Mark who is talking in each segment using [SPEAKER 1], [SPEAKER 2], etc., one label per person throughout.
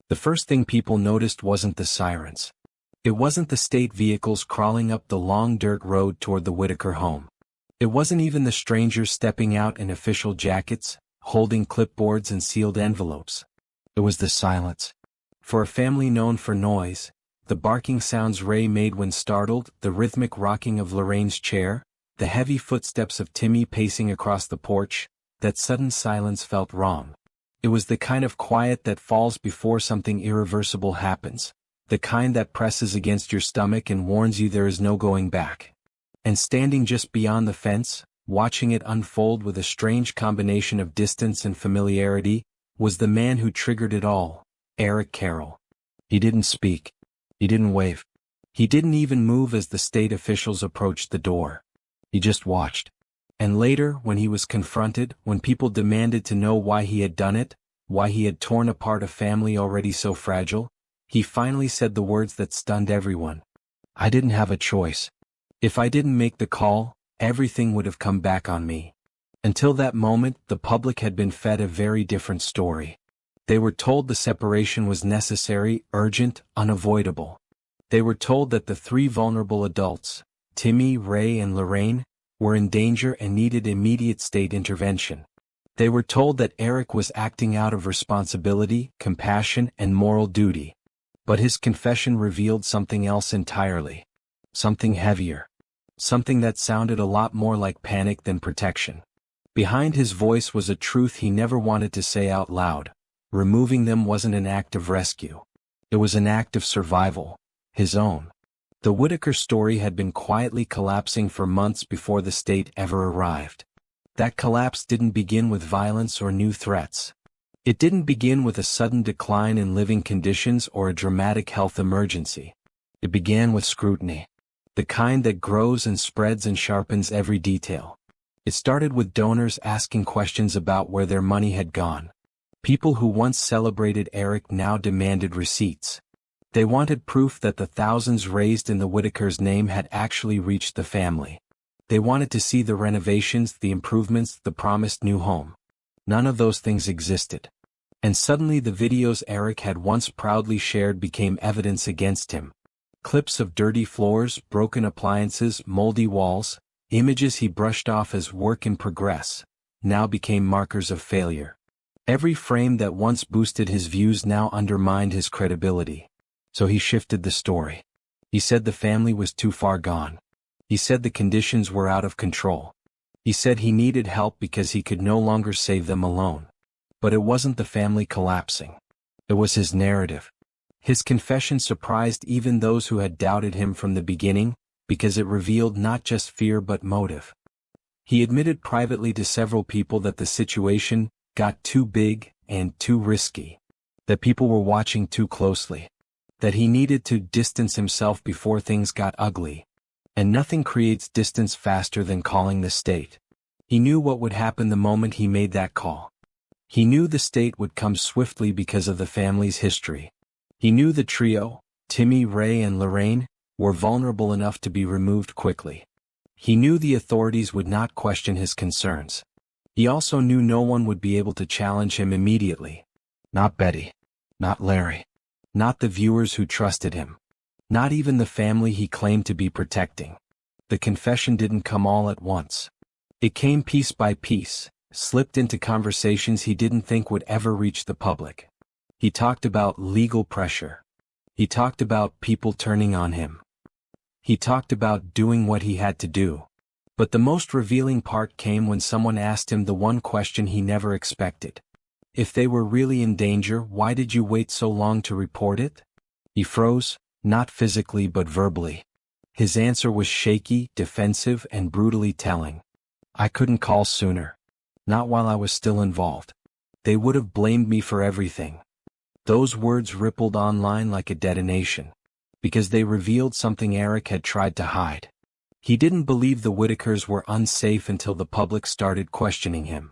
[SPEAKER 1] The first thing people noticed wasn't the sirens. It wasn't the state vehicles crawling up the long dirt road toward the Whittaker home. It wasn't even the strangers stepping out in official jackets, holding clipboards and sealed envelopes. It was the silence. For a family known for noise, the barking sounds Ray made when startled, the rhythmic rocking of Lorraine's chair, the heavy footsteps of Timmy pacing across the porch, that sudden silence felt wrong. It was the kind of quiet that falls before something irreversible happens, the kind that presses against your stomach and warns you there is no going back. And standing just beyond the fence, watching it unfold with a strange combination of distance and familiarity, was the man who triggered it all, Eric Carroll. He didn't speak. He didn't wave. He didn't even move as the state officials approached the door. He just watched. And later, when he was confronted, when people demanded to know why he had done it, why he had torn apart a family already so fragile, he finally said the words that stunned everyone. I didn't have a choice. If I didn't make the call, everything would have come back on me. Until that moment, the public had been fed a very different story. They were told the separation was necessary, urgent, unavoidable. They were told that the three vulnerable adults, Timmy, Ray, and Lorraine, were in danger and needed immediate state intervention. They were told that Eric was acting out of responsibility, compassion, and moral duty. But his confession revealed something else entirely. Something heavier. Something that sounded a lot more like panic than protection. Behind his voice was a truth he never wanted to say out loud. Removing them wasn't an act of rescue. It was an act of survival. His own. The Whittaker story had been quietly collapsing for months before the state ever arrived. That collapse didn't begin with violence or new threats. It didn't begin with a sudden decline in living conditions or a dramatic health emergency. It began with scrutiny. The kind that grows and spreads and sharpens every detail. It started with donors asking questions about where their money had gone. People who once celebrated Eric now demanded receipts. They wanted proof that the thousands raised in the Whittaker's name had actually reached the family. They wanted to see the renovations, the improvements, the promised new home. None of those things existed. And suddenly the videos Eric had once proudly shared became evidence against him. Clips of dirty floors, broken appliances, moldy walls, images he brushed off as work in progress, now became markers of failure. Every frame that once boosted his views now undermined his credibility. So he shifted the story. He said the family was too far gone. He said the conditions were out of control. He said he needed help because he could no longer save them alone. But it wasn't the family collapsing. It was his narrative. His confession surprised even those who had doubted him from the beginning, because it revealed not just fear but motive. He admitted privately to several people that the situation got too big and too risky. That people were watching too closely. That he needed to distance himself before things got ugly. And nothing creates distance faster than calling the state. He knew what would happen the moment he made that call. He knew the state would come swiftly because of the family's history. He knew the trio, Timmy, Ray, and Lorraine, were vulnerable enough to be removed quickly. He knew the authorities would not question his concerns. He also knew no one would be able to challenge him immediately. Not Betty. Not Larry. Not the viewers who trusted him. Not even the family he claimed to be protecting. The confession didn't come all at once. It came piece by piece, slipped into conversations he didn't think would ever reach the public. He talked about legal pressure. He talked about people turning on him. He talked about doing what he had to do. But the most revealing part came when someone asked him the one question he never expected. If they were really in danger, why did you wait so long to report it? He froze, not physically but verbally. His answer was shaky, defensive, and brutally telling. I couldn't call sooner. Not while I was still involved. They would have blamed me for everything. Those words rippled online like a detonation. Because they revealed something Eric had tried to hide. He didn't believe the Whittakers were unsafe until the public started questioning him.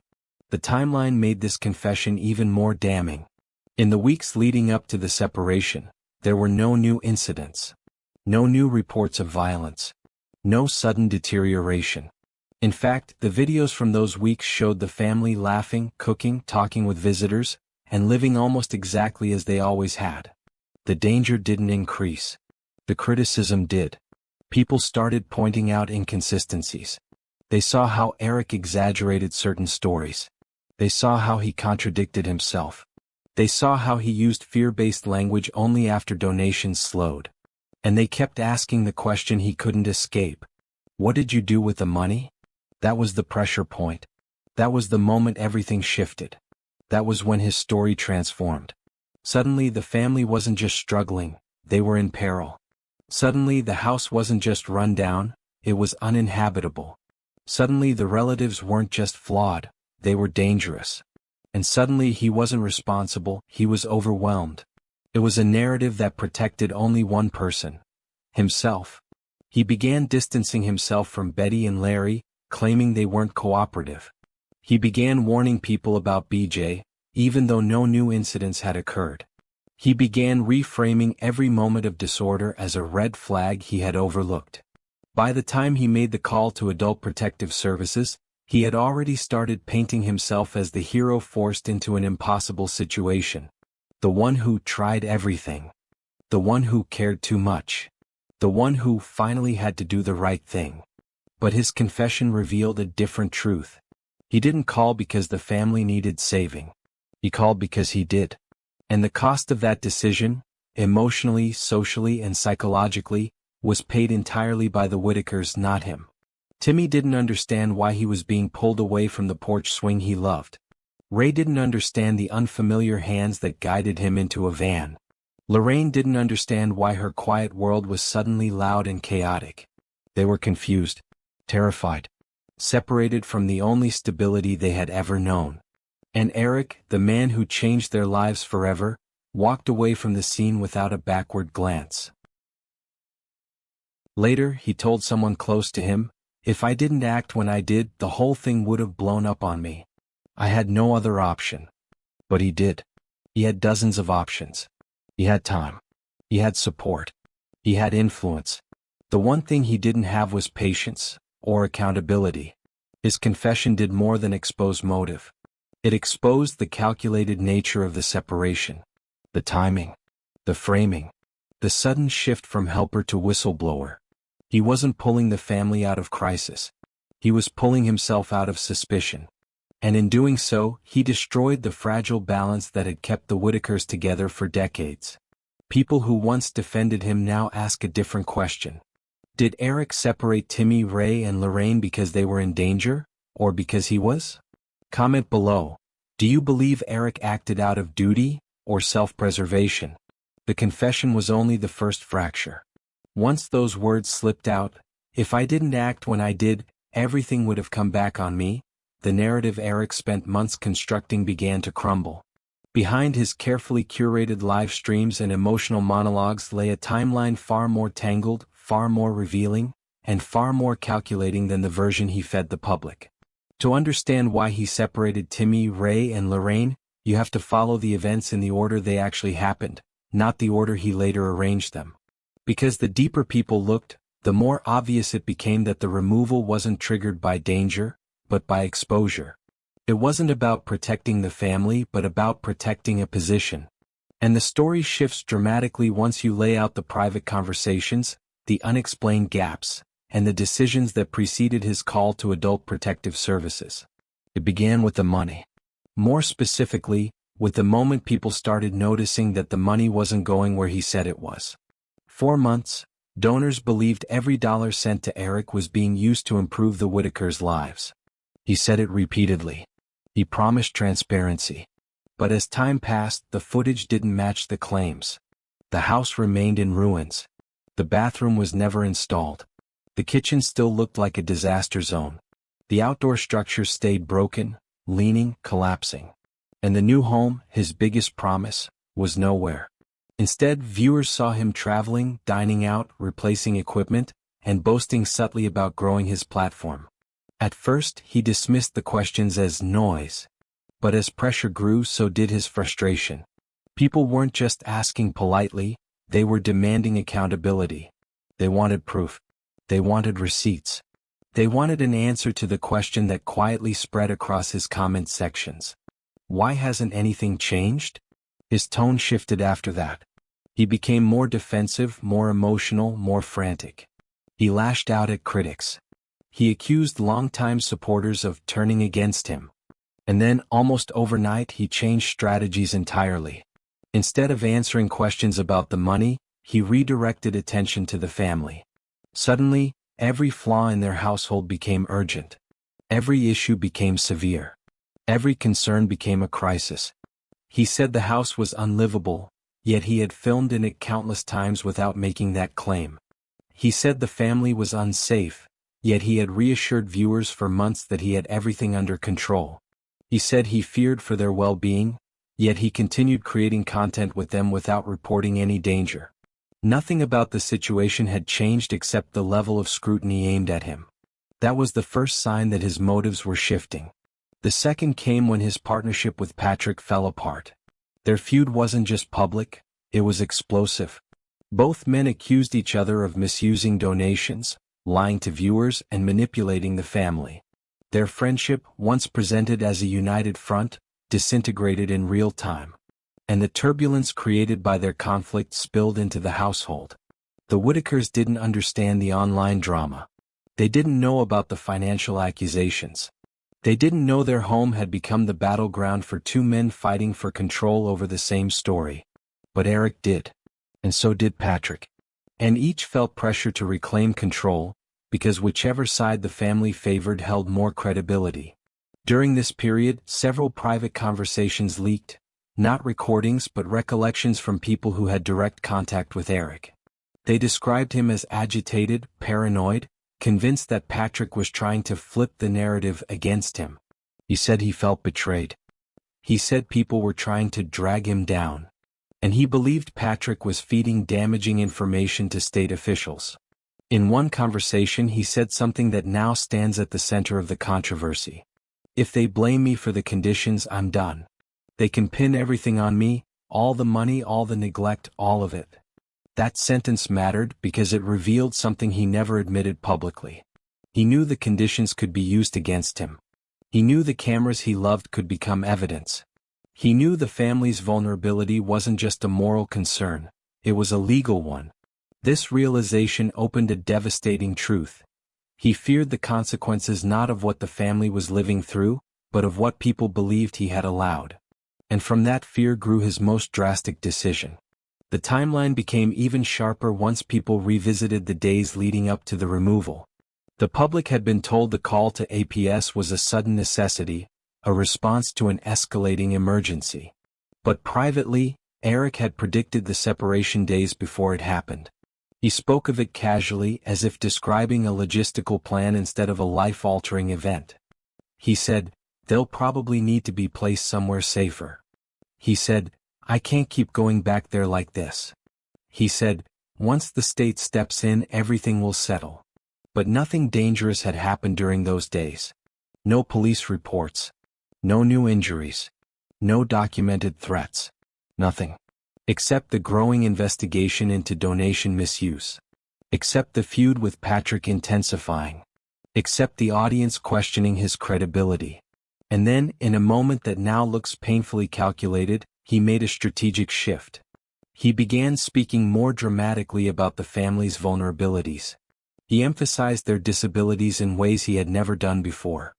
[SPEAKER 1] The timeline made this confession even more damning. In the weeks leading up to the separation, there were no new incidents. No new reports of violence. No sudden deterioration. In fact, the videos from those weeks showed the family laughing, cooking, talking with visitors, and living almost exactly as they always had. The danger didn't increase. The criticism did. People started pointing out inconsistencies. They saw how Eric exaggerated certain stories. They saw how he contradicted himself. They saw how he used fear-based language only after donations slowed. And they kept asking the question he couldn't escape. What did you do with the money? That was the pressure point. That was the moment everything shifted. That was when his story transformed. Suddenly the family wasn't just struggling, they were in peril. Suddenly the house wasn't just run down, it was uninhabitable. Suddenly the relatives weren't just flawed, they were dangerous. And suddenly he wasn't responsible, he was overwhelmed. It was a narrative that protected only one person: himself. He began distancing himself from Betty and Larry, claiming they weren't cooperative. He began warning people about BJ, even though no new incidents had occurred. He began reframing every moment of disorder as a red flag he had overlooked. By the time he made the call to Adult Protective Services, he had already started painting himself as the hero forced into an impossible situation. The one who tried everything. The one who cared too much. The one who finally had to do the right thing. But his confession revealed a different truth. He didn't call because the family needed saving. He called because he did. And the cost of that decision, emotionally, socially, and psychologically, was paid entirely by the Whittakers, not him. Timmy didn't understand why he was being pulled away from the porch swing he loved. Ray didn't understand the unfamiliar hands that guided him into a van. Lorraine didn't understand why her quiet world was suddenly loud and chaotic. They were confused, terrified, separated from the only stability they had ever known. And Eric, the man who changed their lives forever, walked away from the scene without a backward glance. Later, he told someone close to him, "If I didn't act when I did, the whole thing would have blown up on me. I had no other option." But he did. He had dozens of options. He had time. He had support. He had influence. The one thing he didn't have was patience, or accountability. His confession did more than expose motive. It exposed the calculated nature of the separation. The timing. The framing. The sudden shift from helper to whistleblower. He wasn't pulling the family out of crisis. He was pulling himself out of suspicion. And in doing so, he destroyed the fragile balance that had kept the Whittakers together for decades. People who once defended him now ask a different question. Did Eric separate Timmy, Ray, and Lorraine because they were in danger, or because he was? Comment below. Do you believe Eric acted out of duty, or self-preservation? The confession was only the first fracture. Once those words slipped out, "If I didn't act when I did, everything would have come back on me," the narrative Eric spent months constructing began to crumble. Behind his carefully curated live streams and emotional monologues lay a timeline far more tangled, far more revealing, and far more calculating than the version he fed the public. To understand why he separated Timmy, Ray, and Lorraine, you have to follow the events in the order they actually happened, not the order he later arranged them. Because the deeper people looked, the more obvious it became that the removal wasn't triggered by danger, but by exposure. It wasn't about protecting the family but about protecting a position. And the story shifts dramatically once you lay out the private conversations, the unexplained gaps, and the decisions that preceded his call to Adult Protective Services. It began with the money. More specifically, with the moment people started noticing that the money wasn't going where he said it was. For months, donors believed every dollar sent to Eric was being used to improve the Whittakers' lives. He said it repeatedly. He promised transparency. But as time passed, the footage didn't match the claims. The house remained in ruins. The bathroom was never installed. The kitchen still looked like a disaster zone. The outdoor structure stayed broken, leaning, collapsing. And the new home, his biggest promise, was nowhere. Instead, viewers saw him traveling, dining out, replacing equipment, and boasting subtly about growing his platform. At first, he dismissed the questions as noise. But as pressure grew, so did his frustration. People weren't just asking politely, they were demanding accountability. They wanted proof. They wanted receipts. They wanted an answer to the question that quietly spread across his comment sections. Why hasn't anything changed? His tone shifted after that. He became more defensive, more emotional, more frantic. He lashed out at critics. He accused longtime supporters of turning against him. And then, almost overnight, he changed strategies entirely. Instead of answering questions about the money, he redirected attention to the family. Suddenly, every flaw in their household became urgent. Every issue became severe. Every concern became a crisis. He said the house was unlivable, yet he had filmed in it countless times without making that claim. He said the family was unsafe, yet he had reassured viewers for months that he had everything under control. He said he feared for their well-being, yet he continued creating content with them without reporting any danger. Nothing about the situation had changed except the level of scrutiny aimed at him. That was the first sign that his motives were shifting. The second came when his partnership with Patrick fell apart. Their feud wasn't just public, it was explosive. Both men accused each other of misusing donations, lying to viewers, and manipulating the family. Their friendship, once presented as a united front, disintegrated in real time. And the turbulence created by their conflict spilled into the household. The Whittakers didn't understand the online drama. They didn't know about the financial accusations. They didn't know their home had become the battleground for two men fighting for control over the same story. But Eric did. And so did Patrick. And each felt pressure to reclaim control, because whichever side the family favored held more credibility. During this period, several private conversations leaked. Not recordings but recollections from people who had direct contact with Eric. They described him as agitated, paranoid, convinced that Patrick was trying to flip the narrative against him. He said he felt betrayed. He said people were trying to drag him down. And he believed Patrick was feeding damaging information to state officials. In one conversation he said something that now stands at the center of the controversy. If they blame me for the conditions, I'm done. They can pin everything on me, all the money, all the neglect, all of it. That sentence mattered because it revealed something he never admitted publicly. He knew the conditions could be used against him. He knew the cameras he loved could become evidence. He knew the family's vulnerability wasn't just a moral concern, it was a legal one. This realization opened a devastating truth. He feared the consequences not of what the family was living through, but of what people believed he had allowed. And from that fear grew his most drastic decision. The timeline became even sharper once people revisited the days leading up to the removal. The public had been told the call to APS was a sudden necessity, a response to an escalating emergency. But privately, Eric had predicted the separation days before it happened. He spoke of it casually, as if describing a logistical plan instead of a life-altering event. He said, "They'll probably need to be placed somewhere safer." He said, "I can't keep going back there like this." He said, "Once the state steps in, everything will settle." But nothing dangerous had happened during those days. No police reports. No new injuries. No documented threats. Nothing. Except the growing investigation into donation misuse. Except the feud with Patrick intensifying. Except the audience questioning his credibility. And then, in a moment that now looks painfully calculated, he made a strategic shift. He began speaking more dramatically about the family's vulnerabilities. He emphasized their disabilities in ways he had never done before.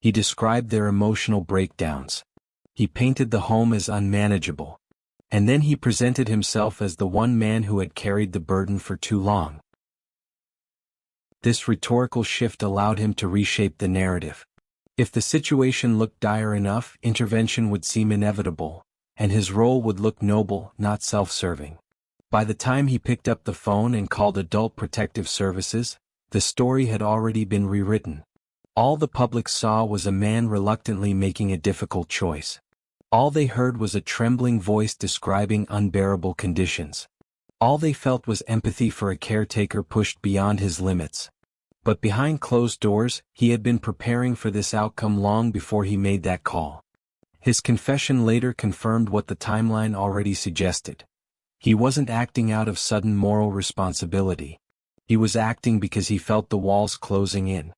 [SPEAKER 1] He described their emotional breakdowns. He painted the home as unmanageable. And then he presented himself as the one man who had carried the burden for too long. This rhetorical shift allowed him to reshape the narrative. If the situation looked dire enough, intervention would seem inevitable, and his role would look noble, not self-serving. By the time he picked up the phone and called Adult Protective Services, the story had already been rewritten. All the public saw was a man reluctantly making a difficult choice. All they heard was a trembling voice describing unbearable conditions. All they felt was empathy for a caretaker pushed beyond his limits. But behind closed doors, he had been preparing for this outcome long before he made that call. His confession later confirmed what the timeline already suggested. He wasn't acting out of sudden moral responsibility. He was acting because he felt the walls closing in.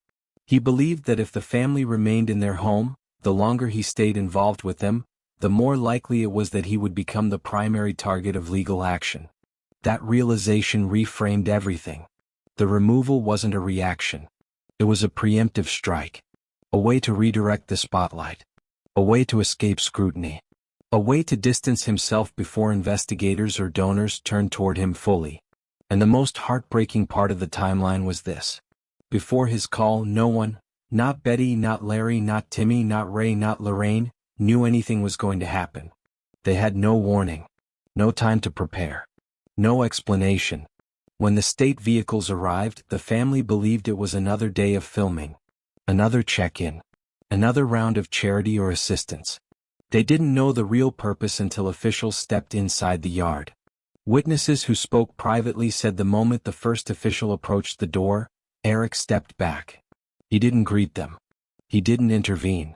[SPEAKER 1] He believed that if the family remained in their home, the longer he stayed involved with them, the more likely it was that he would become the primary target of legal action. That realization reframed everything. The removal wasn't a reaction. It was a preemptive strike. A way to redirect the spotlight. A way to escape scrutiny. A way to distance himself before investigators or donors turned toward him fully. And the most heartbreaking part of the timeline was this. Before his call, no one, not Betty, not Larry, not Timmy, not Ray, not Lorraine, knew anything was going to happen. They had no warning. No time to prepare. No explanation. When the state vehicles arrived, the family believed it was another day of filming. Another check-in. Another round of charity or assistance. They didn't know the real purpose until officials stepped inside the yard. Witnesses who spoke privately said the moment the first official approached the door, Eric stepped back. He didn't greet them. He didn't intervene.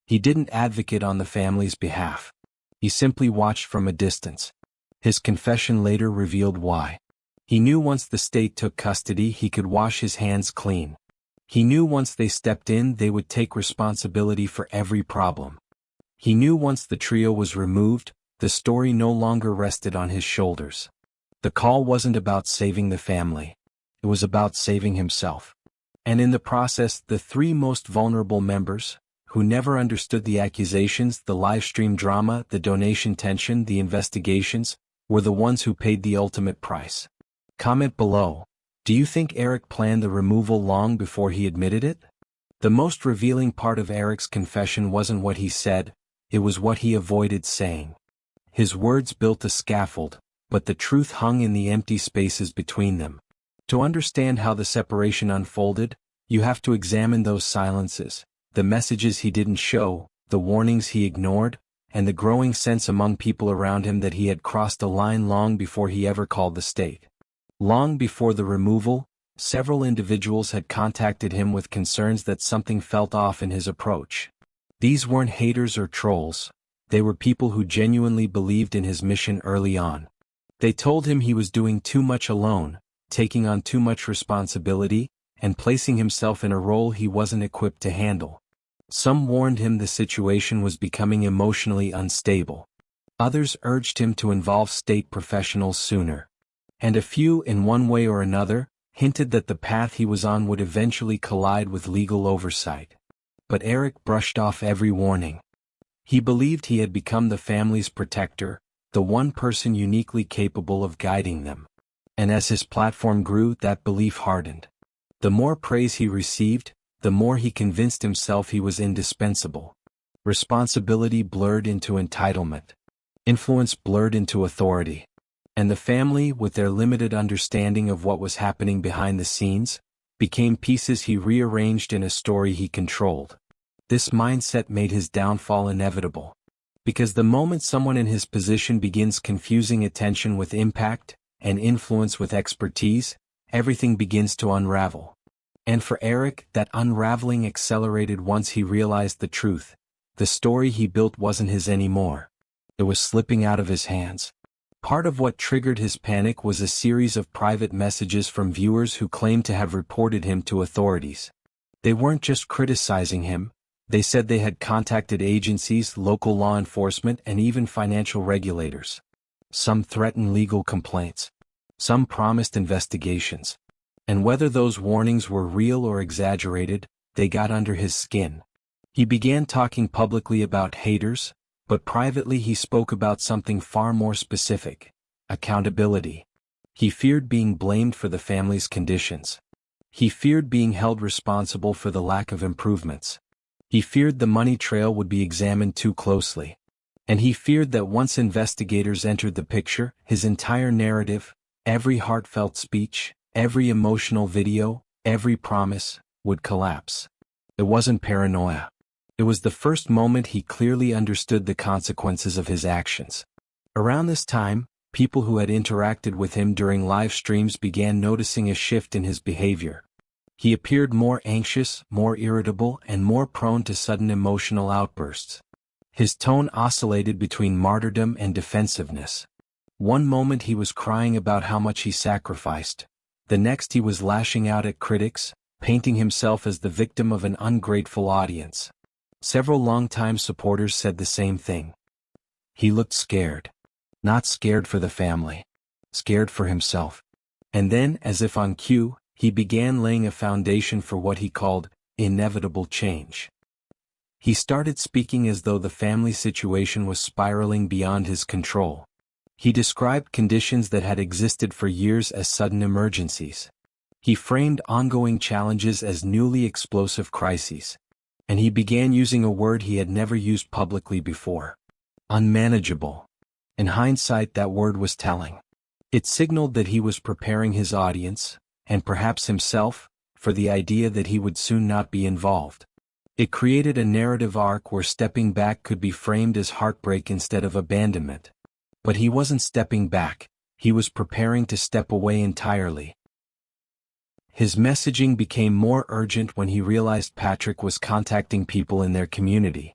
[SPEAKER 1] He didn't advocate on the family's behalf. He simply watched from a distance. His confession later revealed why. He knew once the state took custody he could wash his hands clean. He knew once they stepped in they would take responsibility for every problem. He knew once the trio was removed, the story no longer rested on his shoulders. The call wasn't about saving the family. It was about saving himself. And in the process, the three most vulnerable members, who never understood the accusations, the live stream drama, the donation tension, the investigations, were the ones who paid the ultimate price. Comment below. Do you think Eric planned the removal long before he admitted it? The most revealing part of Eric's confession wasn't what he said, it was what he avoided saying. His words built a scaffold, but the truth hung in the empty spaces between them. To understand how the separation unfolded, you have to examine those silences, the messages he didn't show, the warnings he ignored, and the growing sense among people around him that he had crossed a line long before he ever called the state. Long before the removal, several individuals had contacted him with concerns that something felt off in his approach. These weren't haters or trolls. They were people who genuinely believed in his mission early on. They told him he was doing too much alone, taking on too much responsibility, and placing himself in a role he wasn't equipped to handle. Some warned him the situation was becoming emotionally unstable. Others urged him to involve state professionals sooner. And a few, in one way or another, hinted that the path he was on would eventually collide with legal oversight. But Eric brushed off every warning. He believed he had become the family's protector, the one person uniquely capable of guiding them. And as his platform grew, that belief hardened. The more praise he received, the more he convinced himself he was indispensable. Responsibility blurred into entitlement. Influence blurred into authority. And the family, with their limited understanding of what was happening behind the scenes, became pieces he rearranged in a story he controlled. This mindset made his downfall inevitable. Because the moment someone in his position begins confusing attention with impact, and influence with expertise, everything begins to unravel. And for Eric, that unraveling accelerated once he realized the truth. The story he built wasn't his anymore. It was slipping out of his hands. Part of what triggered his panic was a series of private messages from viewers who claimed to have reported him to authorities. They weren't just criticizing him, they said they had contacted agencies, local law enforcement, and even financial regulators. Some threatened legal complaints. Some promised investigations. And whether those warnings were real or exaggerated, they got under his skin. He began talking publicly about haters, but privately he spoke about something far more specific: accountability. He feared being blamed for the family's conditions. He feared being held responsible for the lack of improvements. He feared the money trail would be examined too closely. And he feared that once investigators entered the picture, his entire narrative, every heartfelt speech, every emotional video, every promise, would collapse. It wasn't paranoia. It was the first moment he clearly understood the consequences of his actions. Around this time, people who had interacted with him during live streams began noticing a shift in his behavior. He appeared more anxious, more irritable, and more prone to sudden emotional outbursts. His tone oscillated between martyrdom and defensiveness. One moment he was crying about how much he sacrificed. The next he was lashing out at critics, painting himself as the victim of an ungrateful audience. Several longtime supporters said the same thing. He looked scared. Not scared for the family. Scared for himself. And then, as if on cue, he began laying a foundation for what he called inevitable change. He started speaking as though the family situation was spiraling beyond his control. He described conditions that had existed for years as sudden emergencies. He framed ongoing challenges as newly explosive crises. And he began using a word he had never used publicly before. Unmanageable. In hindsight, that word was telling. It signaled that he was preparing his audience, and perhaps himself, for the idea that he would soon not be involved. It created a narrative arc where stepping back could be framed as heartbreak instead of abandonment. But he wasn't stepping back, he was preparing to step away entirely. His messaging became more urgent when he realized Patrick was contacting people in their community.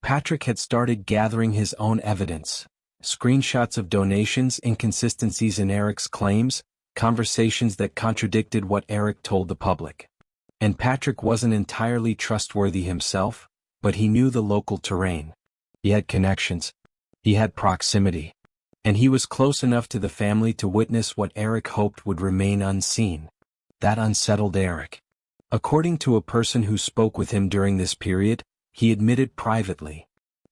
[SPEAKER 1] Patrick had started gathering his own evidence. Screenshots of donations, inconsistencies in Eric's claims, conversations that contradicted what Eric told the public. And Patrick wasn't entirely trustworthy himself, but he knew the local terrain. He had connections. He had proximity. And he was close enough to the family to witness what Eric hoped would remain unseen. That unsettled Eric. According to a person who spoke with him during this period, he admitted privately,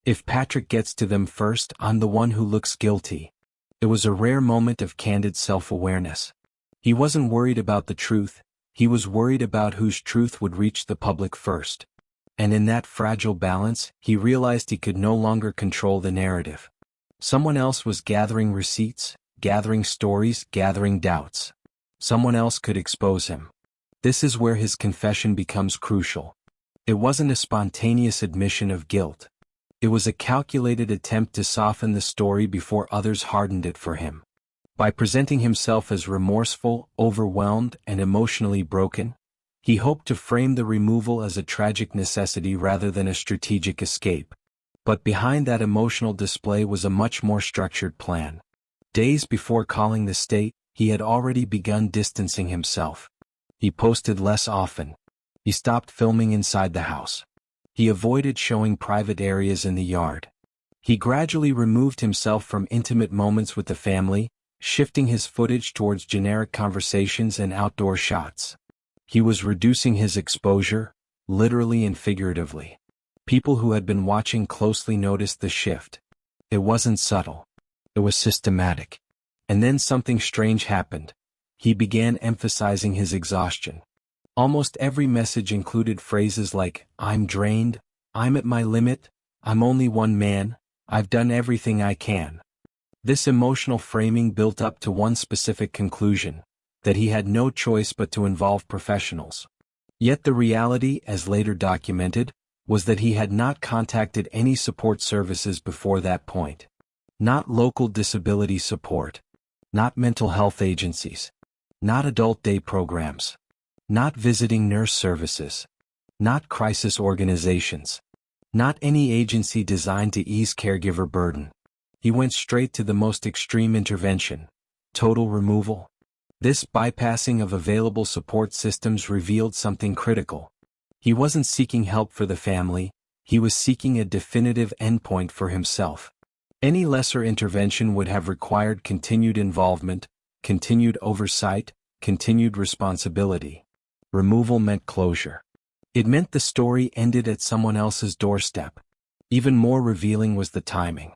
[SPEAKER 1] "If Patrick gets to them first, I'm the one who looks guilty." It was a rare moment of candid self-awareness. He wasn't worried about the truth, he was worried about whose truth would reach the public first. And in that fragile balance, he realized he could no longer control the narrative. Someone else was gathering receipts, gathering stories, gathering doubts. Someone else could expose him. This is where his confession becomes crucial. It wasn't a spontaneous admission of guilt. It was a calculated attempt to soften the story before others hardened it for him. By presenting himself as remorseful, overwhelmed, and emotionally broken, he hoped to frame the removal as a tragic necessity rather than a strategic escape. But behind that emotional display was a much more structured plan. Days before calling the state, he had already begun distancing himself. He posted less often. He stopped filming inside the house. He avoided showing private areas in the yard. He gradually removed himself from intimate moments with the family, shifting his footage towards generic conversations and outdoor shots. He was reducing his exposure, literally and figuratively. People who had been watching closely noticed the shift. It wasn't subtle. It was systematic. And then something strange happened. He began emphasizing his exhaustion. Almost every message included phrases like, "I'm drained," "I'm at my limit," "I'm only one man," "I've done everything I can." This emotional framing built up to one specific conclusion, that he had no choice but to involve professionals. Yet the reality, as later documented, was that he had not contacted any support services before that point. Not local disability support. Not mental health agencies. Not adult day programs. Not visiting nurse services. Not crisis organizations. Not any agency designed to ease caregiver burden. He went straight to the most extreme intervention: total removal. This bypassing of available support systems revealed something critical. He wasn't seeking help for the family, he was seeking a definitive endpoint for himself. Any lesser intervention would have required continued involvement, continued oversight, continued responsibility. Removal meant closure. It meant the story ended at someone else's doorstep. Even more revealing was the timing.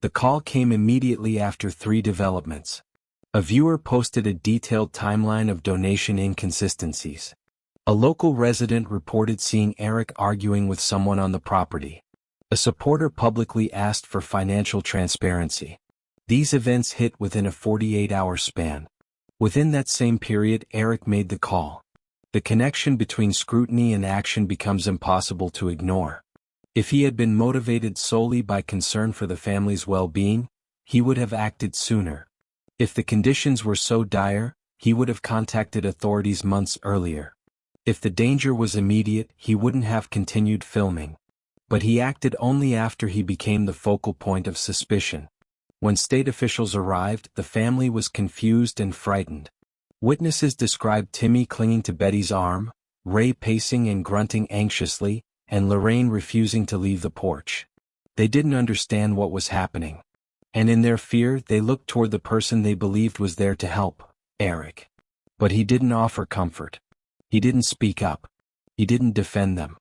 [SPEAKER 1] The call came immediately after 3 developments. A viewer posted a detailed timeline of donation inconsistencies. A local resident reported seeing Eric arguing with someone on the property. A supporter publicly asked for financial transparency. These events hit within a 48-hour span. Within that same period, Eric made the call. The connection between scrutiny and action becomes impossible to ignore. If he had been motivated solely by concern for the family's well-being, he would have acted sooner. If the conditions were so dire, he would have contacted authorities months earlier. If the danger was immediate, he wouldn't have continued filming. But he acted only after he became the focal point of suspicion. When state officials arrived, the family was confused and frightened. Witnesses described Timmy clinging to Betty's arm, Ray pacing and grunting anxiously, and Lorraine refusing to leave the porch. They didn't understand what was happening. And in their fear they looked toward the person they believed was there to help, Eric. But he didn't offer comfort. He didn't speak up. He didn't defend them.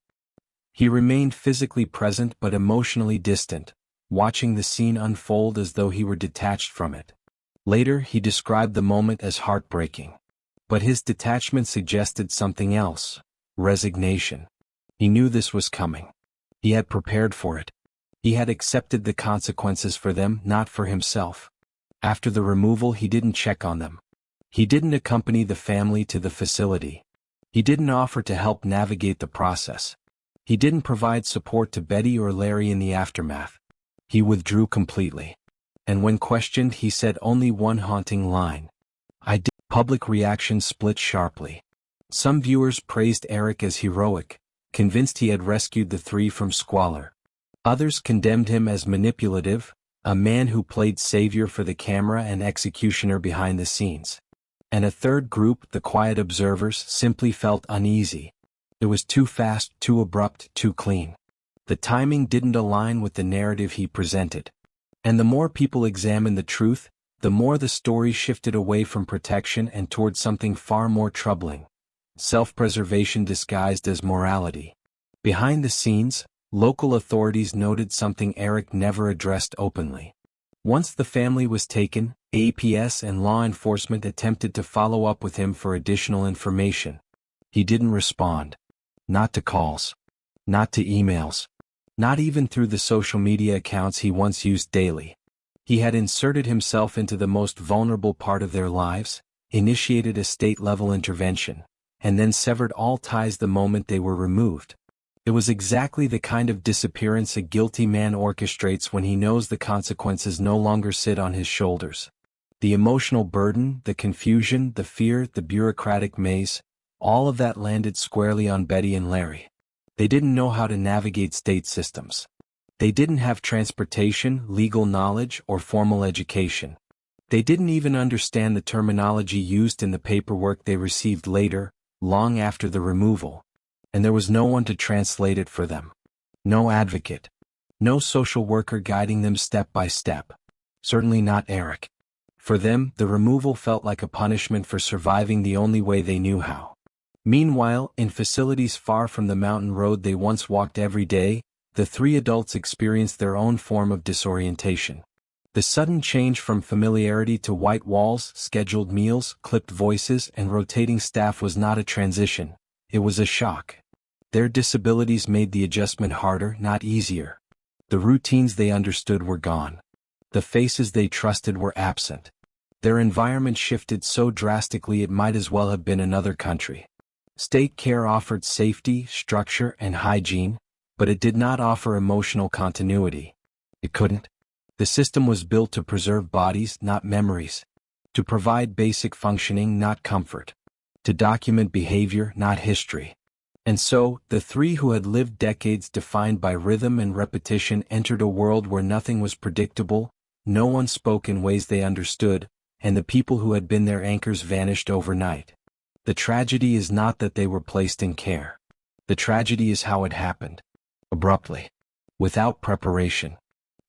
[SPEAKER 1] He remained physically present but emotionally distant, watching the scene unfold as though he were detached from it. Later he described the moment as heartbreaking. But his detachment suggested something else: resignation. He knew this was coming. He had prepared for it. He had accepted the consequences for them, not for himself. After the removal he didn't check on them. He didn't accompany the family to the facility. He didn't offer to help navigate the process. He didn't provide support to Betty or Larry in the aftermath. He withdrew completely. And when questioned he said only one haunting line: "I did." Public reaction split sharply. Some viewers praised Eric as heroic, convinced he had rescued the three from squalor. Others condemned him as manipulative, a man who played savior for the camera and executioner behind the scenes. And a third group, the quiet observers, simply felt uneasy. It was too fast, too abrupt, too clean. The timing didn't align with the narrative he presented. And the more people examined the truth, the more the story shifted away from protection and toward something far more troubling: self-preservation disguised as morality. Behind the scenes, local authorities noted something Eric never addressed openly. Once the family was taken, APS and law enforcement attempted to follow up with him for additional information. He didn't respond. Not to calls. Not to emails. Not even through the social media accounts he once used daily. He had inserted himself into the most vulnerable part of their lives, initiated a state-level intervention, and then severed all ties the moment they were removed. It was exactly the kind of disappearance a guilty man orchestrates when he knows the consequences no longer sit on his shoulders. The emotional burden, the confusion, the fear, the bureaucratic maze, all of that landed squarely on Betty and Larry. They didn't know how to navigate state systems. They didn't have transportation, legal knowledge, or formal education. They didn't even understand the terminology used in the paperwork they received later, long after the removal. And there was no one to translate it for them. No advocate. No social worker guiding them step by step. Certainly not Eric. For them, the removal felt like a punishment for surviving the only way they knew how. Meanwhile, in facilities far from the mountain road they once walked every day, the three adults experienced their own form of disorientation. The sudden change from familiarity to white walls, scheduled meals, clipped voices, and rotating staff was not a transition. It was a shock. Their disabilities made the adjustment harder, not easier. The routines they understood were gone. The faces they trusted were absent. Their environment shifted so drastically it might as well have been another country. State care offered safety, structure, and hygiene, but it did not offer emotional continuity. It couldn't. The system was built to preserve bodies, not memories. To provide basic functioning, not comfort. To document behavior, not history. And so, the three who had lived decades defined by rhythm and repetition entered a world where nothing was predictable, no one spoke in ways they understood, and the people who had been their anchors vanished overnight. The tragedy is not that they were placed in care. The tragedy is how it happened. Abruptly. Without preparation.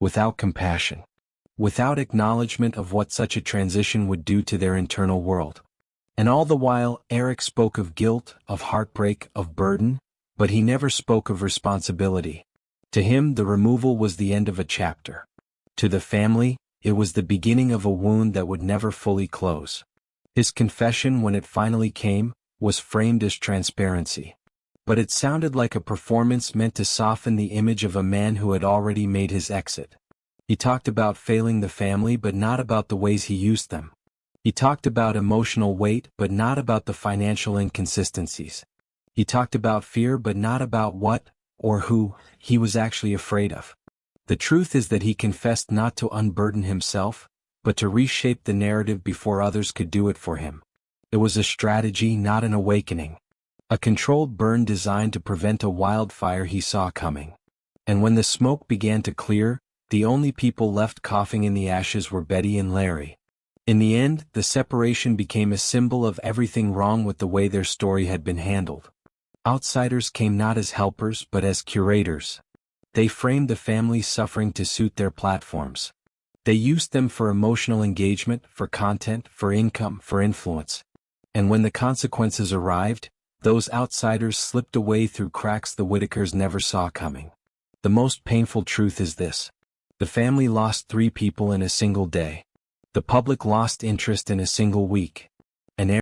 [SPEAKER 1] Without compassion. Without acknowledgement of what such a transition would do to their internal world. And all the while, Eric spoke of guilt, of heartbreak, of burden, but he never spoke of responsibility. To him, the removal was the end of a chapter. To the family, it was the beginning of a wound that would never fully close. His confession, when it finally came, was framed as transparency. But it sounded like a performance meant to soften the image of a man who had already made his exit. He talked about failing the family but not about the ways he used them. He talked about emotional weight but not about the financial inconsistencies. He talked about fear but not about what, or who, he was actually afraid of. The truth is that he confessed not to unburden himself, but to reshape the narrative before others could do it for him. It was a strategy, not an awakening. A controlled burn designed to prevent a wildfire he saw coming. And when the smoke began to clear, the only people left coughing in the ashes were Betty and Larry. In the end, the separation became a symbol of everything wrong with the way their story had been handled. Outsiders came not as helpers but as curators. They framed the family's suffering to suit their platforms. They used them for emotional engagement, for content, for income, for influence. And when the consequences arrived, those outsiders slipped away through cracks the Whittakers never saw coming. The most painful truth is this. The family lost 3 people in a single day. The public lost interest in a single week.